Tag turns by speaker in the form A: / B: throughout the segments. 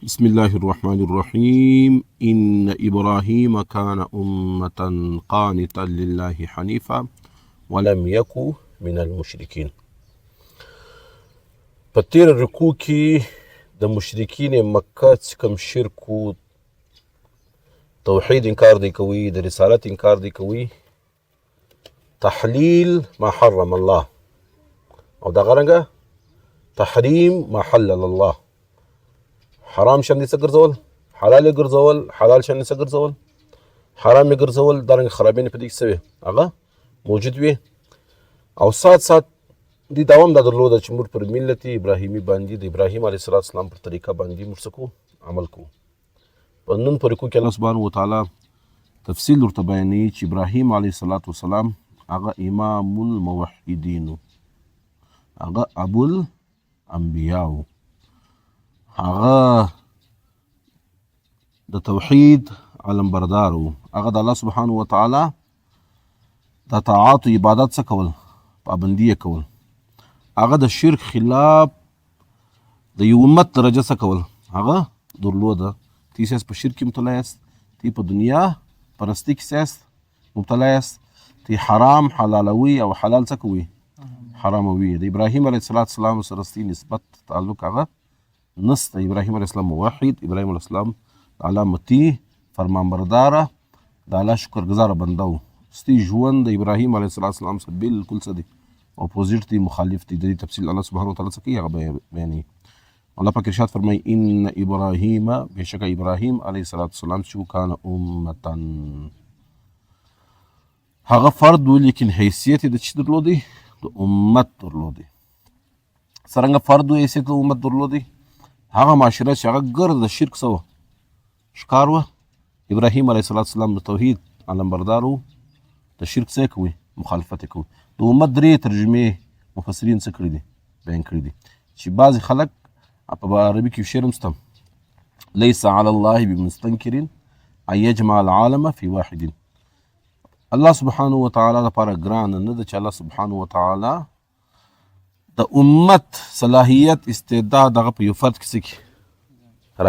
A: بسم الله الرحمن الرحيم. إن إبراهيم كان أمة قانتا لله حنيفا ولم يكن من المشركين. په تیر رکوع کې د مشرکین مکه چې کوم شرک و توحید انکار دی کوي، د رسالت انکار دی کوي، تحلیل ما حرم الله او دغه رنګه تحریم ما حلل الله، حرام شان دي څه ګرځول، حلال یې ګرځول، حلال شان دي څه ګرځول، حرام یې ګرځول، دارنګه خرابینې په دې کې څه وي هغه موجود وي. او سات سات دې دوام دا درلوده چې موږ پر ملت ابراهیمي باندې د ابراهیم علیه السلام پر طریقه باندې موږ څه کوو، عمل کوو. په نن په رکوع کې الله سبحانه وتعالی تفصیل ورته بیانوي چې ابراهیم علیه السلام هغه امام الموحدین، هغه ابو الانبیاء، هغه د توحید علمبردار و، هغه د الله سبحانه وتعالی د طاعات و عبادت څه کول، پابندي یې کول، هغه د شرک خلاف د یو امت درجه څه کول هغه درلوده. تی سیاست په شرک کې مبتلا یاست، تی په دنیا پرستی کې سیاست مبتلا یاست، تی حرام حلالوي او حلال څه کوي حراموي. د ابراهیم علیه السلام سره ستاسې نسبت تعلق هغه نسته. ابراهیم علیه السلام موحد، ابراهیم علیه السلام د الله مطیع فرمانبرداره د الله شکرګزاره بنده و. ستاسې ژوند د ابراهیم علیه السلام سره بالکل څه دی اپوزیټ دی، مخالف دی. د دې تفصیل الله سبحانه وتعالی څه کوي هغه بیانوي. الله پاک ارشاد فرمایي ان ابراهیم، بېشکه ابراهیم علیه السلام چې کان امتا، هغه فرد و لیکن حیثیت یې د چی درلودی، د امت درلودی. څرنګه فرد و حیثیت د امت درلودی، هغه معاشره چې هغه ګرد د شرک څه وه ښکار وه، ابراهیم علیه السلام د توحید علمبردار و، د شرک څه کوي مخالفت کوي. د امت درې ترجمې مفسرین څه کړي دي بیان کړي دي چې بعضې خلک په عربي کې شعر هم شته، لیس علی الله بمستنکر ان یجمع العالم فی واحد. الله سبحانه وتعالی لپاره ګران نه ده چې الله سبحانه وتعالی د امت صلاحیت استعداد هغه په یو فرد کې څه کړي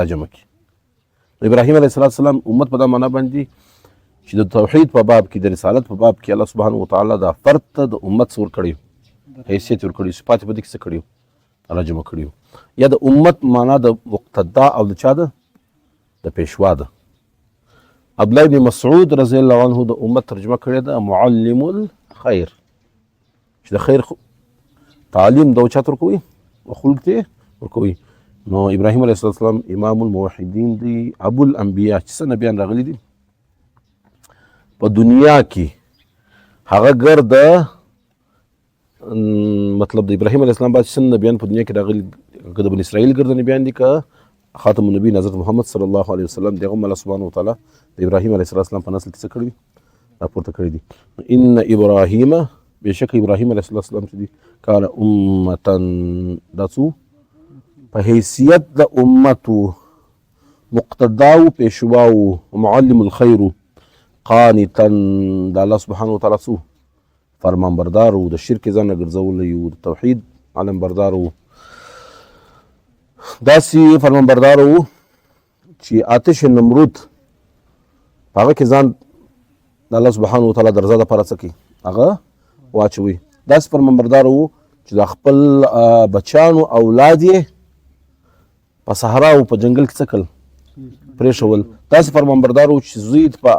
A: راجمع کړي. ابراهیم علیه السلام امت په دا معنا باندې چې د توحید په باب کې، د رسالت په باب کې الله سبحانه وتعالی دا فرد ته د امت څه ورکړی، حیثیت ورکړی، صفات په دې کې څه کړي راجمع کړي. یا د امت معنا د مقتدا او د چا ده، د پیشوا ده. عبدالله بن مسعود رضی الله عنه د امت ترجمه کړې ده معلم الخیر، چې د خیر تعلیم د چا ته ورکوي، خلق ته ورکوي. نو ابراهیم علیه السلام امام الموحدین دی، ابو الانبیاء، چې څه نبیان راغلي دي په دنیا کې، هغه ګرد مطلب د ابراهیم علیه السلام بعد چې څه نبیان په دنیا کې راغلي، که د بني اسرائیل ګرد نبیان دي، که خاتم النبیین حضرت محمد صلی الله علیه وسلم، دغه هم الله سبحانه وتعالی د ابراهیم علیه السلام په نسل کې څه کړي دي راپورته کړي دي. ان ابراهیم، بېشکه ابراهیم علیه السلام چې دي کان امتا، دا څو په حیثیت د امت و، مقتدا و، پیشوا و، معلم الخیر و، قانتا د الله سبحانه وتعالی څو فرمانبردار و، د شرک ځان نه ګرځولی و، د توحید علمبردار و، داسې فرمانبردار و چې آتش نمرود په هغه کې ځان د الله سبحانه وتعالی درزه دپاره څه کوي هغه واچوي. داسې فرمانبردار و چې د خپل بچیانو اولاد یې په صحرا او په جنګل کې څه کړل پرېښول. داسې فرمانبردار و چې زوی په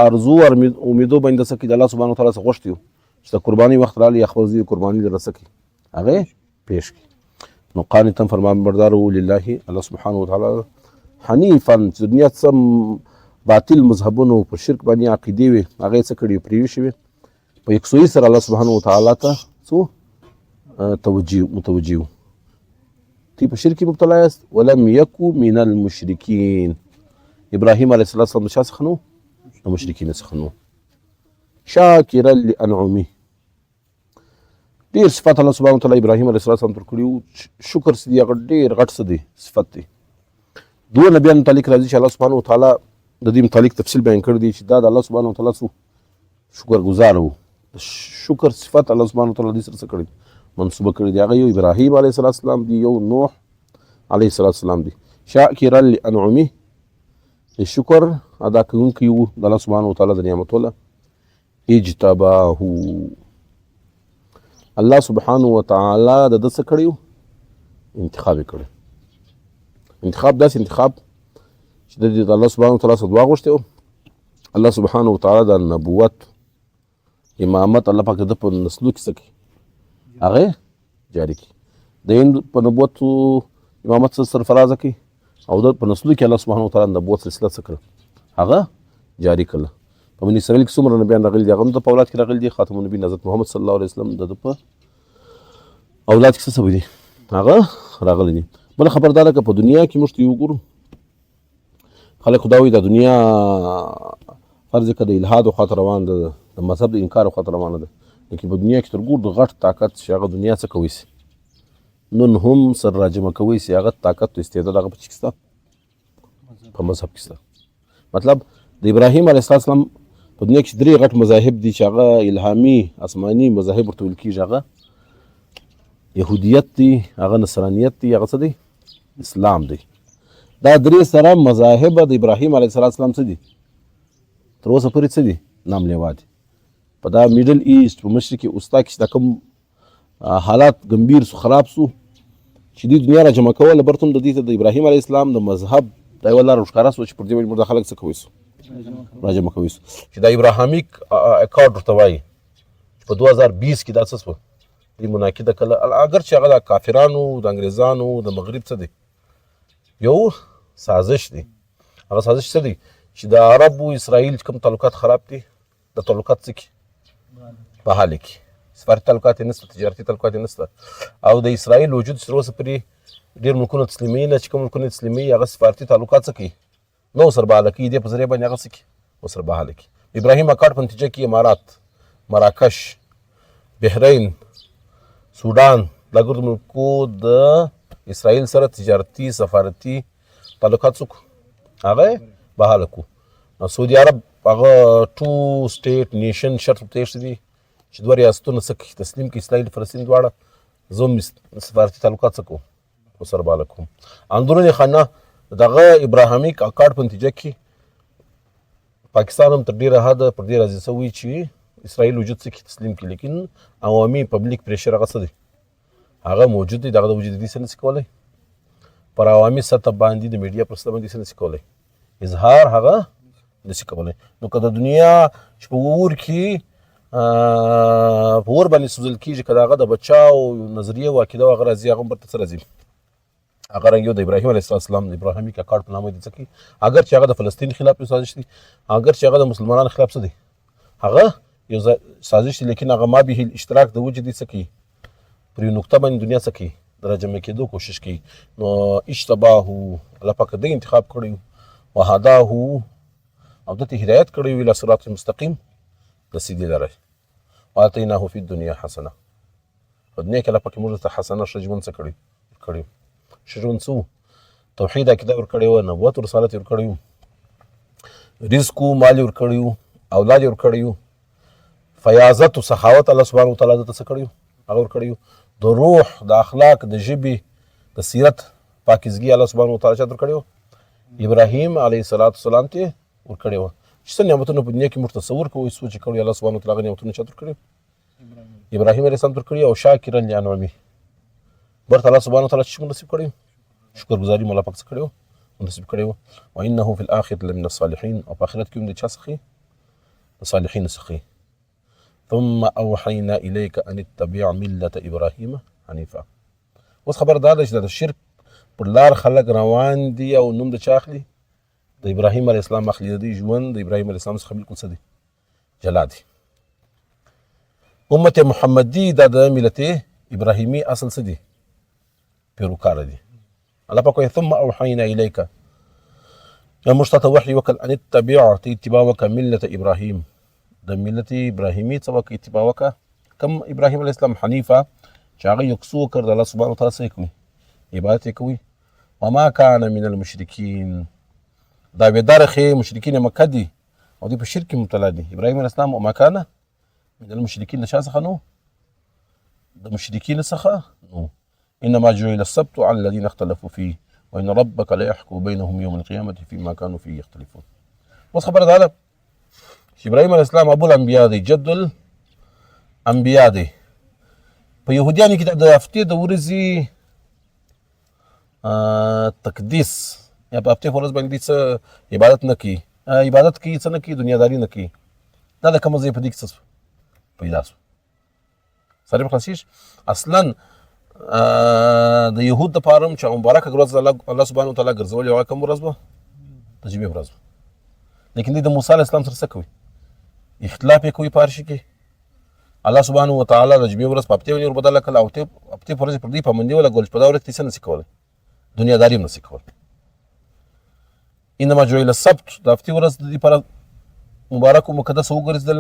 A: ارزو امیدو باندې څه کوي د الله سبحانه وتعالی څخه غوښتي و چې د قربانۍ وخت راغلی یا خپل زوی قرباني لره څه کوي هغه یې پېښ کړي. نو قانتا فرمانبردار و لله، الله سبحانه وتعالی حنیفا، چې دنیا څه باطل مذهبونو په شرک باندې عقیدې وي هغه یې څه کړي پرېویښې وي، په یکسویي سره الله سبحانه وتعالی ته څو متوجه و. تی په شرک مبتلا یاست، ولم یکو من المشرکین. ابراهیم علیه السلام د چا څخه نو، د مشرکین څخه نو. شاکرا لانعمه، ډېر صفات الله سبحانه وتعالی ابراهیم علیه السلام تر کړي وو. شکر چې دی هغه ډېر غټ څه دی صفت دی. دوه نبیان متعلق راځي چې الله سبحانه وتعالی د دې متعلق تفصیل بیان کړی دی چې دا د الله سبحانه وتعالی څو شکر گزار وو. شکر صفت الله سبحانه وتعالی دې سره څه کړی منصوبه کړی دی. هغه یو ابراهیم علیه السلام دی، یو نوح علیه السلام دی. شاکرا لانعمه د شکر ادا کوونکی و د الله سبحانه وتعالی د نعمتونه. اجتباه الله سبحانه وتعالی د ده څه کړی و؟ انتخاب یې کړی. انتخاب داسې انتخاب چې د الله سبحانه وتعالی څخه دعا غوښتې و. الله سبحانه وتعالی د نبوت امامت الله پاک د په نسلو کې څه کوي؟ هغه جاری کړي. د هند په نبوت امامت سرفرازه کوي او د په نسلو کې الله سبحانه وتعالی د نبوت سلسله څه کړه؟ هغه جاری کړله. په بني اسرائیل کې څومره نبیان راغلي دي هغه هم د په اولاد کې راغلي دي. خاتم النبیین حضرت محمد صلی الله علیه وسلم د په اولاد کې څه سوي دي؟ هغه راغلي دي. بله خبر دا ده که په دنیا کې موږ ته یې وګورو خلک خو دا وایي دا دنیا فرض یې که د الحاد خواته روان ده، د مذهب د انکار خواته روانه ده، لیکن په دنیا کې تر ګور د غټ طاقت چې هغه دنیا څه کوی سي نن هم سر راجمع کوی سي هغه طاقت او استعداد هغه په چی کې سته؟ په مذهب کې سته. مطلب د ابراهیم علیه السلام په دنیا کې 3 غټ مذاهب دي چې هغه الهامي آسماني مذاهب ورته ویل کېږي. هغه یهودیت دی، هغه نصرانیت دی، هغه څه دی؟ اسلام دی. دا 3 سره مذاهب د ابراهیم علیه السلام څه دي؟ تر اوسه پورې څه دي؟ ناملیوا دي. په دا میډل ایسټ په مشرق وسطا کې چې دا کوم حالات ګمبیر سو خراب سو چې دوی دنیا را جمع کوله برته هم د دې ته د ابراهیم علیه السلام د مذهب دا یوه لاره ښکاره سوه چې پر دې باندې موږ دا خلک څه کوی سو؟ را جمع کوی سو. چې دا ابراهامیک اکارډ ورته وایي چې په 2020 کې دا څه سوه؟ دې منعقده کړله. اگر چې هغه د کافرانو د انګریزانو د مغرب څه دی؟ یو سازش دی. هغه سازش څه دی؟ چې د عرب و اسرائیل کوم تعلقات خراب دي د تعلقات څه کې؟ بحاله کې. سفارتي تعلقات یې نشته، تجارتي تعلقات یې نشته. او د اسرائیل وجود چې تر اوسه پورې ډېر ملکونه تسلیموي نه، چې کوم ملکونه تسلیموي هغه سفارتي تعلقات څه کوي؟ نه ورسره بحاله کوي. دې په ذریعه باندې هغه څه کوي؟ ورسره بحاله کوي. ابراهیم اکارډ په نتیجه کې امارات، مراکش، بحرین، سودان دا ګرد ملکو د اسرائیل سره تجارتي سفارتي تعلقات څه کړو؟ هغه بحاله کړو. سعودي عرب هغه 2 سټیټ نیشن شرط ورته ایښی دی چې 2 ریاستونه څه کوي؟ تسلیم کړي اسرائیل فلسطین دواړه. زه هم سفارتي تعلقات څه کوم؟ ورسره بحاله کوم. اندرون خانه دغه ابراهامیک اکارډ په نتیجه کې پاکستان هم تر ډېره حده پر دې راضي شوی چې اسرائیل وجود څه کوي؟ تسلیم کړي. لیکن عوامي پبلیک پریشر هغه څه دی؟ هغه موجود دی. دغه د وجود دې څه نشي کولی پر عوامي سطح باندې د میډیا پر سطح باندې څه نشي کولی اظهار هغه نشي کولی. نو که د دنیا چې په اور کې په اور باندې سوځل کېږي که د هغه د بچاو نظریه او عقیده هغه راځي هغه هم برته څه راځي؟ هغه رنګ یو د ابراهیم علیه السلام د ابراهیمیک اکارډ په نامه دي څه کوي؟ اگر چې هغه د فلسطین خلاف یو سازش دی، اگر چې هغه د مسلمانانو خلاف څه دی؟ هغه یو سازش دی. لیکن هغه ما به الاشتراک د وجې دی څه کوي؟ پر یو نقطه باندې دنیا څه کوي؟ د راجمع کېدو کوشش کوي. نو اشتباه الله پاک دې انتخاب کړی وهداه او دته هدایت کړی وی له صراط مستقیم د سیدی لاره. واتیناه فی الدنیا حسنه. په دنیا کې الله پاک موږ ته حسنه ښه ژوند څه کړی؟ ښه ژوند څه؟ توحید عقیده ورکړی وه، نبوت او رسالت یې ورکړی و، رزق و مال یې ورکړی و، اولاد یې ورکړی و، فیاضت او سخاوت الله سبحانه وتعالی دته څه کړی و؟ هغه ورکړی و. د روح، د اخلاق، د ژبې، د سیرت پاکیزګي الله سبحانه وتعالی چاته ورکړی و؟ ابراهیم علیه السلام ته ورکړی وه. چې څه نعمتونه په دنیا کې موږ تصور کوو سوچ یې کړی الله سبحانه وتعالی هغه نعمتونه چاته ورکړي؟ ابراهیم علیه السلام ته ورکړي. او شاکرا لانعمه برته الله سبحانه وتعالی چې موږ نصیب کړی شکرګزاري مو الله پاک څه کړی و؟ نصیب کړی و. وانه فی الاخرة لمن الصالحین. او په آخرت کې هم د چا څخه؟ د صالحینو څخه. ثم اوحینا الیک ان اتبع ملة ابراهیم حنیفا. اوس خبر دا ده چې د شرک پر لار خلک روان دي او نوم د چا اخلي؟ د ابراهیم علیه السلام اخلي. د دوی ژوند د ابراهیم علیه السلام څخه بلکل څه دی؟ جلا دی. امت محمدي دا د ملت ابراهیمي اصل څه دی؟ پیروکاره دي. الله پاک وایي ثم اوحینا الیک یا موږ تاته وحي وکړ ان اتبع ته اتباع وکړه ملت ابراهیم د ملت ابراهیمي څه وکړه؟ اتباع وکړه. کوم ابراهیم علیه السلام؟ حنیفه چې هغه یکسو وکړ د الله سبحانه وتعالی څه کوي؟ عبادت یې کوي. وما کان من المشرکین. دا بیدار خې مشرکین مکه دي او دوی په شرک کې مبتلا دي. ابراهیم علیه السلام وما کان من المشرکین د چا څخه نو؟ د مشرکین څخه نو. انما جعل السبت على الذين اختلفوا فيه وإن ربك لا يحكم بينهم يوم القيامة فيما كانوا فيه يختلفون. بس خبر هذا إبراهيم عليه السلام أبو الأنبياء دي، جد الأنبياء دي. په يهوديانو کې د هفتې د ورځې تقدیس یا په هفتې په ورځ باندې څه عبادت نه کوي، عبادت کوي څه نه کوي، دنیاداري نه کوي. دا د کوم ځای په دې کې څه پیدا شو؟ سره په خاصیش اصلا د يهود د پاره چې مبارکه ورځ الله سبحانه وتعالى ګرځولې هغه کوم ورځ به د جمعې ورځ، لیکن د موسی علیه السلام سره څه کوي؟ اختلاف یې کوي پارشي کې. الله سبحانه وتعالى د جمعې ورځ په هفتې باندې وربدله کړه او هفتې په ورځ پر دې پابندي ولګول چې په دا ورځ څه نشي کولی، دنیاداري هم نشي کولی. انما جعل السبت د هفتې ورځ د دې لپاره مبارک او مقدس وګرځېدل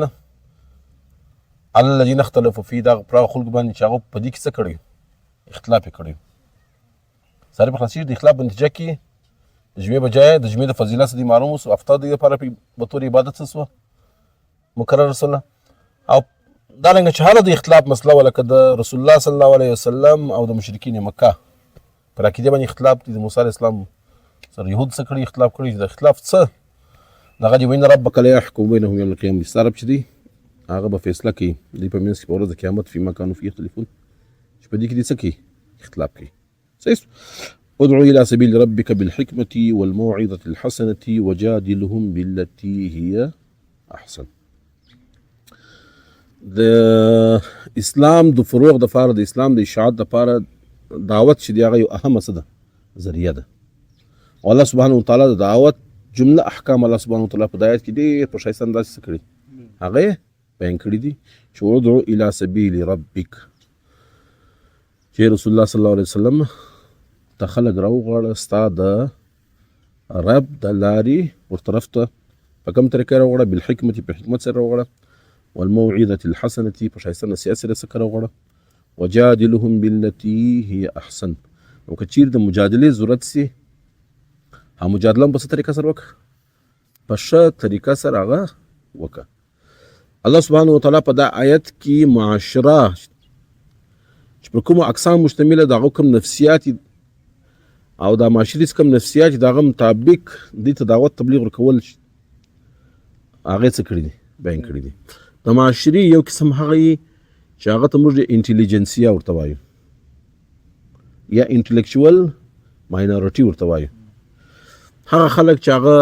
A: على الذين اختلفوا فيه، دا پر خلق باندې چې هغه په دې کې څه کړی، اختلاف یې کړی. سره په خاصیش د اختلاف په نتیجه کې د جمعې بجای د جمعې د فضیلت دې معلوم وو، هفته د لپاره په تور عبادت څه سو مقرر رسول او دا رنګ چې هغه د اختلاف مسله ولکه د رسول الله صلی الله علیه وسلم او د مشرکین مکه پر عقیده باندې اختلاف دي. د موسی علیه السلام سره يهود څه کړی، اختلاف کړی. د اختلاف څه دغه دی، وین ربک لا يحكم بينهم يوم القيامه، سره چې دی هغه به فیصله کوي د په منځ کې په ورځ د قیامت فيما كانوا فيه يختلفون، چې په دې کې دي څه کوي، اختلاف کوي. صحیح. ادعو الى سبيل ربك بالحكمه والموعظه الحسنه وجادلهم بالتي هي احسن. د اسلام د فروغ د فار د اسلام د اشاعت د فار دعوت چې دی هغه یو اهمه څه ده، ذریعہ ده. الله سبحانه وتعالى د دعوت جمله احکام الله سبحانه وتعالى په دایت کې ډېر په شایسته انداز څه کړي، هغه بیان کړی دي چې ادعو الى سبيل ربك، چې رسول الله صلی الله علیه وسلم ته خلک راوغواړه ستا د رب د لارې ورطرف ته په کوم طریقه راوغواړه، بالحکمت په حکمت سره راوغواړه، والموعظة الحسنة په شایسته نصیحت سره څه راوغواړه، وجادلهم بالتي هي احسن. او که چیرې د مجادلې ضرورت سي، ها مجادله په څه طریقه سره وکړه، په ښه طریقه سره هغه وکړه. الله سبحانه وتعالى په دا آیت کې معاشره چې پر کومو اقسام مشتمله د هغو کوم نفسیات او دا معاشري کوم نفسیات د هغه مطابق دې ته دعوت تبلیغ ورکول هغه څه کړي دي، بیان کړي دي. د معاشري یو قسم هغه چې هغه ته موږ انټيليجنسیا ورته وایو یا انټلیکچوال ماینورټي ورته وایو. هغه خلک چې هغه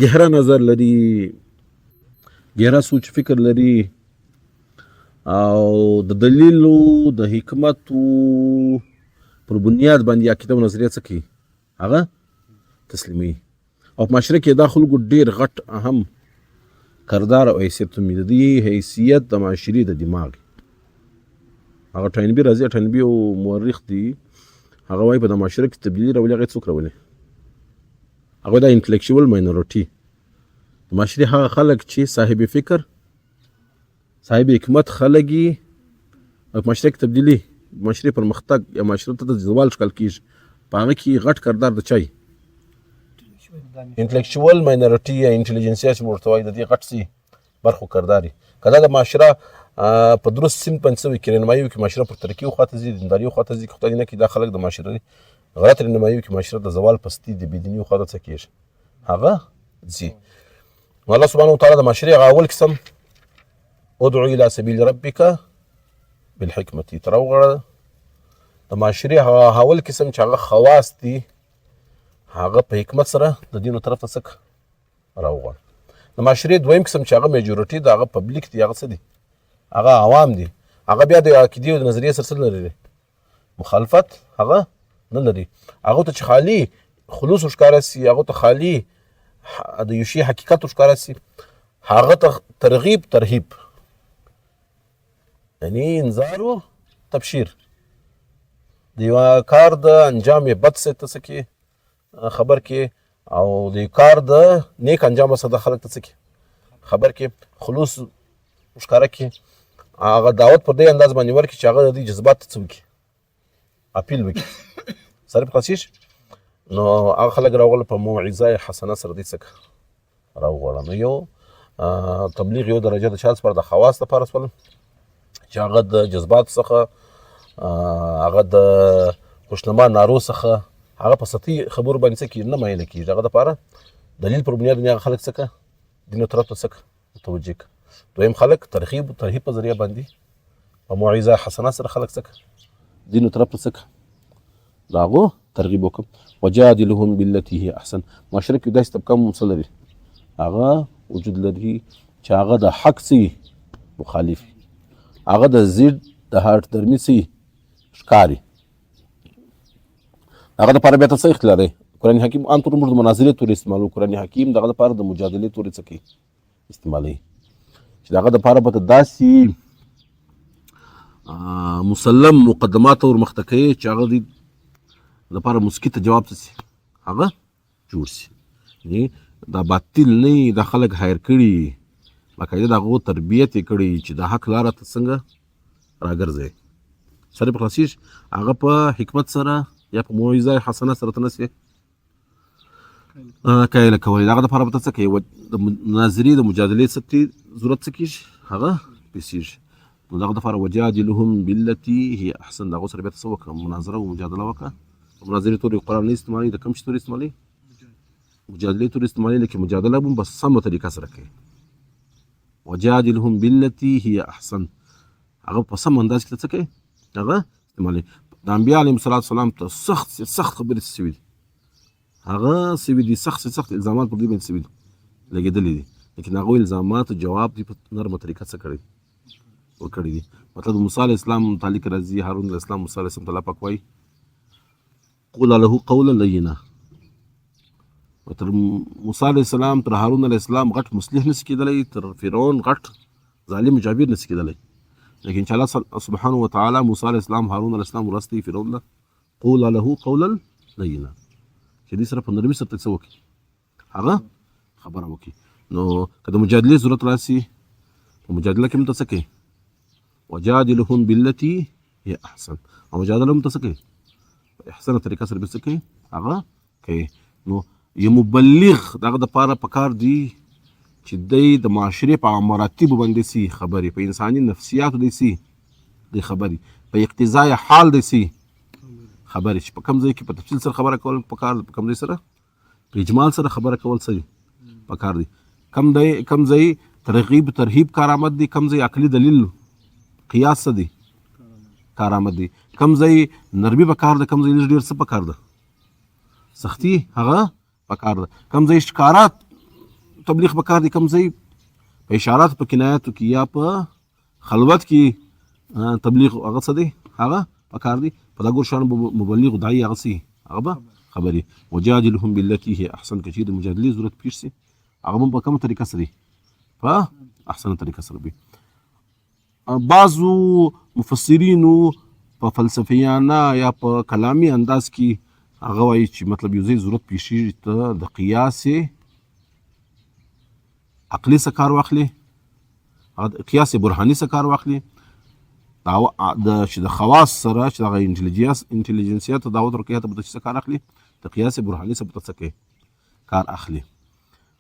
A: گهره نظر لري، گهره سوچ فکر لري او د دلیلو د حکمت پر بنیاد باندې عقیده او نظریه څه کوي، هغه تسلیمي. او په معاشره کې دا خلکو ډېر غټ اهم کردار او حیثیت د دې حیثیت د معاشري د دماغ. هغه ټاینبي راځي، ټاینبي او مورخ دی، هغه وايي په د معاشره کې تبدیلي راولي هغه څوک راولي، هغه د انټلیکچوال ماینورټي. د معاشري هغه خلک چې صاحب فکر صاحب حکمت خلګي او معاشره کې تبدیلي، معاشري پرمختګ یا معاشره ته د زوال شکل کیږي، په هغه کې غټ کردار د چای انټلیکچوال ماینورټي یا انټيليجنسیا چې ورته وایي د دې غټ سي برخو کرداري. کله د معاشره په درست سیم پنځوي کې رهنمایي وکړي، معاشره پر ترقي خواته ځي، دینداري خواته ځي، خدای نه کړي دا خلک د معاشري غلط رهنمایي وکړي، معاشره د زوال پستی د بيدینی خواته څه کیږي هغه ځي. الله سبحانه وتعالى د معاشري اول قسم ادعو الى سبيل ربك بالحكمه تروغړه. د معاشري اول قسم چې هغه خواص دي هغه په حکمت سره د دینو طرف ته څک راوغړ. د معاشري دویم قسم چې هغه میجورټي د هغه پبلیک دی، هغه څه دي، هغه عوام دي، هغه بیا د عقیدې او د نظریې سره لري مخالفت هغه نه لري. هغه ته چې خالی خلوص ښکارا سي، هغه ته خالی د یو شی حقیقت ښکارا سي، هغه ته ترغیب ترهیب یعنی انذار او تبشیر د یو کار د انجام بد څه ته سکی خبر کې او د کار د نیک انجام سره د خلک ته سکی خبر کې خلوص ښکارا کې هغه دعوت پر دې انداز باندې ورکړي چې هغه د جذبات څه وکړي، اپیل وکړي. سره په خاصیش نو هغه خلک راوغله په موعظه حسنه سره دې څه راوغله. نو یو تبلیغ یو درجه د چانس پر د خواص لپاره سول چې هغه د جذبات څخه، هغه د خوشنما نارو څخه، هغه په سطحي خبرو باندې څه کېږي نه مایله کېږي. هغه دپاره دلیل پر بنیاد باندې هغه خلک څه کړه دیني طرف ته څه کړه متوجه کړه. دویم خلک ترغیب په ذریعه باندې په موعظه حسنه سره خلک څه کړه دیني طرف ته څه کړه د هغو ترغیب وکړه. وجادلهم بالتي هي احسن. معاشره کې داسې طبقه هم څه لري هغه وجود لري چې هغه د حق څه مخالف هغه د ضد د هارت درمي څه ښکاري. هغه دپاره بیا ته څه اختیار دی قرآن حکیم ان تور موږ د مناظرې تورې استعمالو. قرآن حکیم دغه دپاره د مجادلې تورې څه کوي استعمالوي چې دغه دپاره به ته داسې مسلم مقدمات ورمخته کوي چې هغه د لپاره مثبت جواب څه شي هغه جوړ شي. یعنې دا باطل نه دا خلک هایر کړي باقاعده د هغو تربیت یې کړي چې د حق لاره ته څنګه راګرځي سره په خلاصیږي هغه په حکمت سره یا په موعظه حسنه سره ته نسې کایله کولی. دغه دپاره به ته څه کوې د مناظرې د مجادلې څه ضرورت څه کېږي هغه پیسېږي. نو دغه دپاره وجادلهم بالتي هي احسن د هغو سره بیا ته څه وکړه مناظره و مجادله وکړه. مناظرې تورې قرآن نه استعمالوي د کوم شي تورې استعمالوي مجادلې تورې استعمالوي لکه مجادله به په سمه طریقه سره کوي. وجادلهم بالتي هي احسن هغه په سم انداز کې څه کوي هغه استعمالوي. د انبیا علیهم السلام ته سخت خبرې سوي دي هغه سوي دي سخت الزامات پر دوی باندې سوي دي لګېدلي دي لیکن هغوی الزاماتو جواب دي په نرمه طریقه څه کړی ورکړي دي. مطلب د موسی علیه السلام متعلق راځي هارون علیه السلام موسی علیه السلام ته الله پاک وایي قول له قولا لینا. تر موسی علیه السلام تر هارون علیه السلام غټ مصلح نسي کېدلی تر فرعون غټ ظالم جابر نسي کېدلی لیکن چې الله سبحانه وتعالی موسی علیه السلام هارون علیه السلام ورستی فرعون له قول له قولا لینا چې دې سره په نرمي سره څه وکړي هغه خبره وکړي. نو که د مجادلې ضرورت راسي په مجادله کې هم ته څه کوي وجادلهم بالتي هي احسن او مجادله هم ته څه کوي په احسنه طریقه سره به څه کوي هغه کوي. نو یو مبلغ دغه دپاره پکار دی چې دی د معاشرې په مراتبو باندې سي خبرې په انساني نفسیاتو دی سي دی خبرې په اقتضای حال دی سي خبرې چې په کوم ځای کې په تفصیل سره خبره کول پکار په کوم ځای سره په اجمال سره خبره کول څه پکار دی. کم ځای ترغیب کارآمد دی کم ځای عقلي دلیل قیاس څه دی کارآمد دی کم ځای نرمي پکار ده کم ځای لږ ډېر څه پکار ده سختي هغه پکار ده کم ځای ښکارات تبلیغ پکار دی کم ځای په اشاراتو په کنایاتو کې یا په خلوت کې تبلیغ هغه څه دی هغه پکار دی. په دا ګور شان مبلغ داعي هغه څه هغه به خبرې وجادلهم بالتي هي احسن که چېرې د مجادلې ضرورت پېښ شي هغه هم په کومه طریقه سره په احسنه طریقه سره وي. بعضو مفسرینو په فلسفیانه یا په کلامي انداز کې هغه وایي چې مطلب یو ځای ضرورت پیښیږي ته د قیاس عقلي څه کار واخلي قیاس برهاني څه کار واخلي چې د خواص سره چې دغه انټلیجنسیا ته دعوت ورکوي ته به څه کار اخلي د قیاس برهاني څه به څه کوي کار اخلي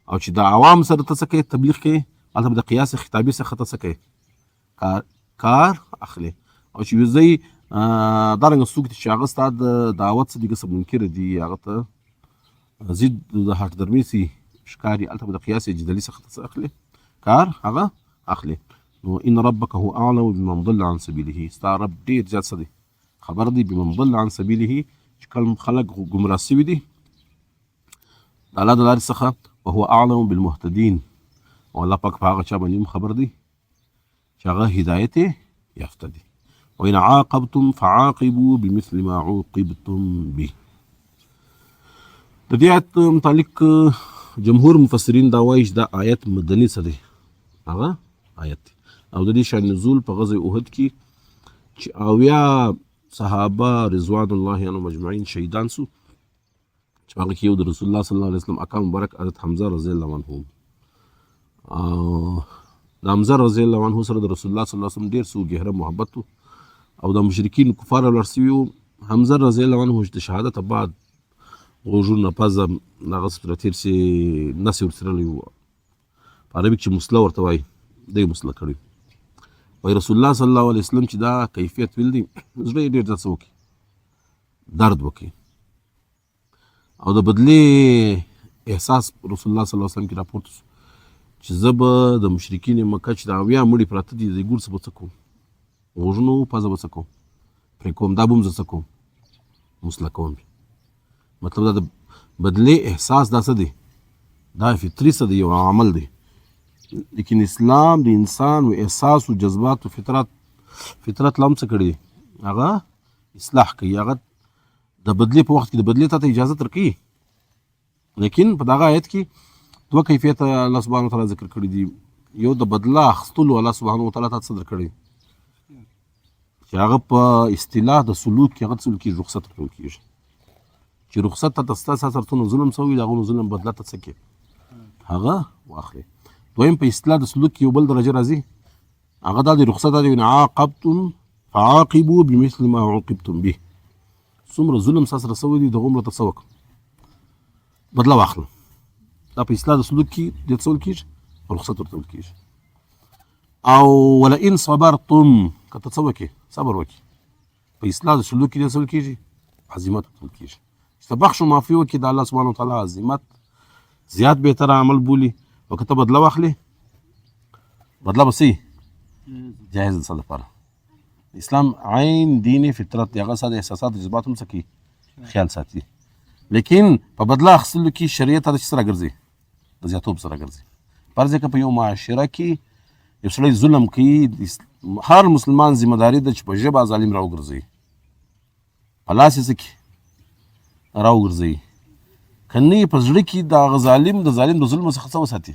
A: او چې د عوام سره ته څه کوي تبلیغ کوي هلته به د قیاس خطابي څخه ته څه کوي کار اخلي. او چې یو ځای دارنګه څوک چې هغه ستا د دعوت څه دي څه منکر دي هغه ته ضد د هټ درمي سي ښکاري هلته به د قیاس جدلي څخه څه اخلي کار هغه اخلي. نو ان ربک هو اعلم بمن ضل عن سبیله ستا رب ډېر زیات څه دی خبر دی بمن ضل عن سبیله چې کوم خلک ګمراه سوي دي د الله د لارې څخه وهو اعلم بالمهتدین او الله پاک په هغه چا باندې هم خبر دی چې هغه هدایت یافته دي. وان عاقبتم فعاقبوا بمثل ما عوقبتم به. د دې آیت متعلق جمهور مفسرین دا وایي چې دا آیت مدني څه دی هغه آیت دی او د دې شان نزول په غزوه احد کې چې 80 صحابه رضوان الله عنهم مجمعین شهیدان سو چې هغه کې یو د رسول الله صلی الله علیه وسلم اکا مبارک حضرت حمزه رضی الله عنه د حمزه رضی الله عنه سره د رسول الله صلی الله علیه وسلم ډېر څه ګهره محبت او د مشرکین کفار ولر سوي حمزه رضی الله عنه د شهادت بعد غوږونه پزه هغه سره تېر سي نس یې ورسره په عربي کې مسله ورته وایي دی مسله کړی وایي رسول الله صلی الله علیه وسلم چې دا کیفیت ویل دي زړه یې ډېر څه وکړي درد وکړي او د بدلې احساس رسول الله صلی الله علیه وسلم کې راپورته شو چې زه به د مشرکین مکه چې د اویا مړي پراته دي د ګور څه به څه کوم غوږونو پزه به څه کوم پرې کوم دا به هم زه څه کوم مسله کوم. مطلب دا د بدلې احساس دا څه دی دا فطري څه دی یو عمل دی لیکن اسلام د انسان و احساس و جذبات و فطرت لام څه کړي هغه اصلاح کوي هغه د بدلې په وخت کې د بدلې ته اجازه درکوي. لیکن په دغه آیت کې دوه کیفیت الله سبحانه وتعالی ذکر کړي دي یو د بدله اخیستلو الله سبحانه وتعالی ته څه درکړي چې هغه په اصطلاح د سلوک کې هغه څه کېږي رخصت ورکول کېږي چې رخصت ته ستاسو سره ظلم سوی د هغو ظلم بدله ته څه کې هغه واخلي. دویم په اصطلاح د سلوک کې یو بل درجه راځي هغه دا د رخصت دی ان عاقبتم فعاقبوا بمثل ما عوقبتم به څومره ظلم سره سوی دی د عمره ته څه وکړه بدله واخله. دا په اصطلاح د سلوک کې د څه ول کېږي رخصت ورته ول کېږي. او ولئن صبرتم که ته څه وکړې صبر وکړې په اصطلاح د سلوک کې د څه ول کېږي عزیمت ورته ول کېږي چې ته بخښ و معافي وکړې د الله سبحانه وتعالی عزیمت زیات بهتره عمل بولي او که ته بدله واخلې بدله به څه جایز د څه لپاره اسلام عین دین فطرت دی هغه ساده احساسات جذبات هم څه کوي خیال ساتي. لیکن په بدله اخیستلو کې شریعت د څه سره ګرځي د زیاتوب سره ګرځي. فرض که په یو معاشره کې یو سړی ظلم کوي هر مسلمان ذمه داري ده چې په ژبه ظالم راوګرځوي په لاس یې څه کړي راوګرځوي که نه یې په زړه کې د ظالم د ظلم څخه څه وساتي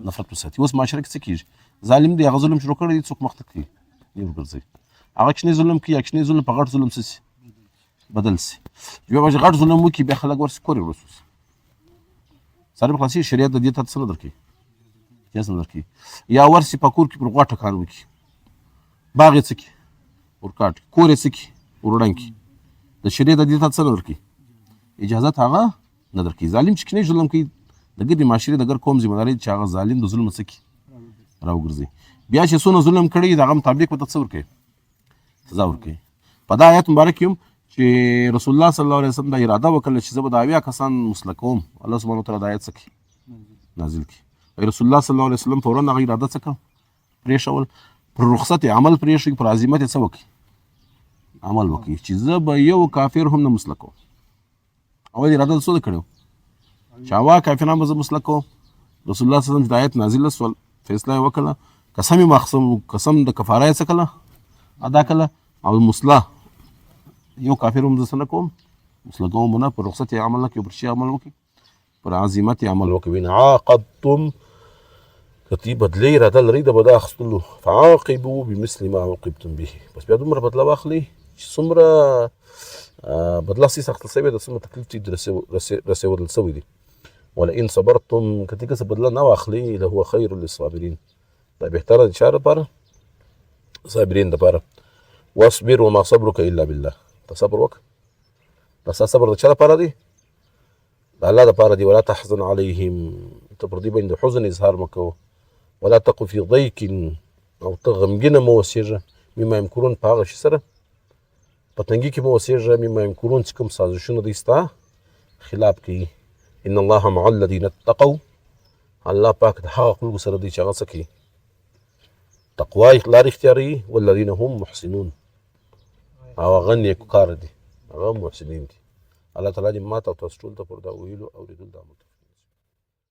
A: نفرت وساتي. اوس معاشره کې څه کېږي ظالم دی هغه ظلم شروع کړی دی څوک مخته کوي یې وګرځوي هغه کوچنی ظلم کوي یا کوچنی ظلم په غټ ظلم څه شي بدل سي بیا به غټ ظلم وکړي بیا خلک ورسې کورې ورسوسي سره په خلاصي شریعت د دې ته څه نه درکوي اجازه نه درکوي یا ورسې په کور کې پر غوټه کار وکړي باغ یې څه کړي ورکاټ کور یې څه کړي ورړنګ کړي د شریعت د دې ته څه نه درکوي اجازت هغه نه درکوي. ظالم چې کوچنی ظلم کوي د ګردې معاشرې د ګر قوم ذمه داري چې هغه ظالم د ظلم څه کړي راوګرځي بیا چې څونه ظلم کړی د هغه مطابق به ته څه ورکوي سزا ورکوي. په دا آیت مبارک یم چې رسول الله صلی الله علیه وسلم دا اراده وکړه چې زه به د اویا کسان مسله کوم الله سبحانه وتعالی د آیت څه کړي نازل کړي. رسول الله صلی الله علیه وسلم فورا هغه اراده څه کړه پرېښول پر رخصت عمل پرېښوي پر عزیمت یې څه وکړي عمل وکړي چې زه به یو کافر هم نه مسله کوم. اول اراده څه کړو چې هوا کافران به زه مسله کوم. رسول الله صلی الله علیه وسلم د آیت نازله سول فیصله یې وکړه قسم د کفاره یې څه کړه ادا کړه او مسله یو کافر هم زه څه نه کوم مسله کوم نه پر رخصت یې عمل نه کوي پر شي عمل وکړي پر عزیمت یې عمل وکړي. ان عاقبتم که تی بدلې اراده لرئ د بده اخیستلو فعاقبوا بمثل ما عوقبتم به بس بیا دومره بدله واخلئ چې څومره بدله سیس اخیستل سوی ده څومره تکلیف چې رسېدل سوی دي. ولئن صبرتم که تی که څه بدله نه واخلئ لهو خیر للصابرین دا بهتره د چا دپاره صابرین دپاره. واصبر وما صبرك الا بالله ته صبر وکړه دا ستا صبر د چا دپاره دی د الله دپاره دی. ولا تحزن عليهم ته پر دې باندې د حزن اظهار مه کوه ولا تقو في ضيق او ته غمګینه مه اوسېږه مما یمکرون په هغه شي سره په تنګي کې مه اوسېږه مما یمکرون چې کوم سازشونه دوی ستا خلاف کوي. ان الله مع الذين اتقوا الله پاک د هغه خلکو سره دی چې هغه څه کوي تقوا لار اختیاروي والذین هم محسنون او هغه نیکوکاره دي هغه محسنین دي. الله تعالی دې ماته او تاسو ټول ته پر دا ویلو اورېدل دا